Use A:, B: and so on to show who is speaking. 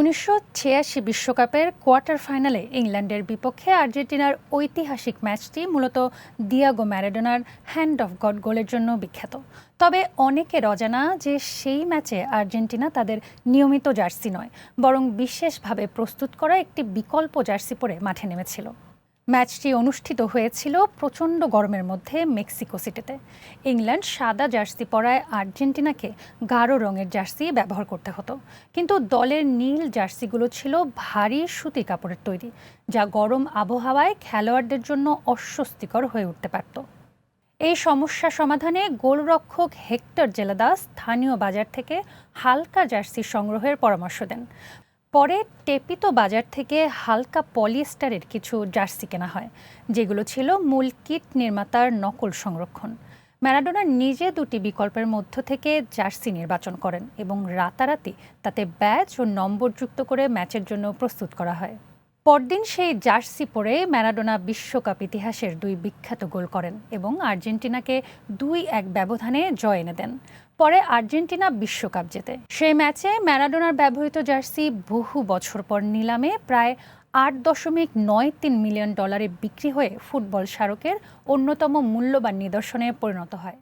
A: ১৯৮৬ বিশ্বকাপের কোয়ার্টার ফাইনালে ইংল্যান্ডের বিপক্ষে আর্জেন্টিনার ঐতিহাসিক ম্যাচটি মূলত দিয়েগো ম্যারাডোনার হ্যান্ড অফ গড গোলের জন্য বিখ্যাত। তবে অনেকের অজানা যে সেই ম্যাচে আর্জেন্টিনা তাদের নিয়মিত জার্সি নয়, বরং বিশেষভাবে প্রস্তুত করা একটি বিকল্প জার্সি পরে মাঠে নেমেছিল। ম্যাচটি অনুষ্ঠিত হয়েছিল প্রচণ্ড গরমের মধ্যে মেক্সিকো সিটিতে। ইংল্যান্ড সাদা জার্সি পরায় আর্জেন্টিনাকে গাঢ় রঙের জার্সি ব্যবহার করতে হতো, কিন্তু দলের নীল জার্সিগুলো ছিল ভারী সুতি কাপড়ের তৈরি, যা গরম আবহাওয়ায় খেলোয়াড়দের জন্য অস্বস্তিকর হয়ে উঠতে পারত। এই সমস্যা সমাধানে গোলরক্ষক হেক্টর জেলাদাস স্থানীয় বাজার থেকে হালকা জার্সি সংগ্রহের পরামর্শ দেন। পরে টেপিতো বাজার থেকে হালকা পলিয়েস্টারের কিছু জার্সি কেনা হয়, যেগুলো ছিল মূল কিট নির্মাতার নকল সংরক্ষণ। ম্যারাডোনা নিজে দুটি বিকল্পের মধ্য থেকে জার্সি নির্বাচন করেন এবং রাতারাতি তাতে ব্যাজ ও নম্বর যুক্ত করে ম্যাচের জন্য প্রস্তুত করা হয়। পরদিন সেই জার্সি পরে ম্যারাডোনা বিশ্বকাপ ইতিহাসের দুই বিখ্যাত গোল করেন এবং আর্জেন্টিনাকে ২-১ ব্যবধানে জয় এনে দেন। পরে আর্জেন্টিনা বিশ্বকাপ জেতে। সেই ম্যাচে ম্যারাডোনার ব্যবহৃত জার্সি বহু বছর পর নিলামে প্রায় $৮.৯৩ মিলিয়ন বিক্রি হয়ে ফুটবল স্মারকের অন্যতম মূল্যবান নিদর্শনে পরিণত হয়।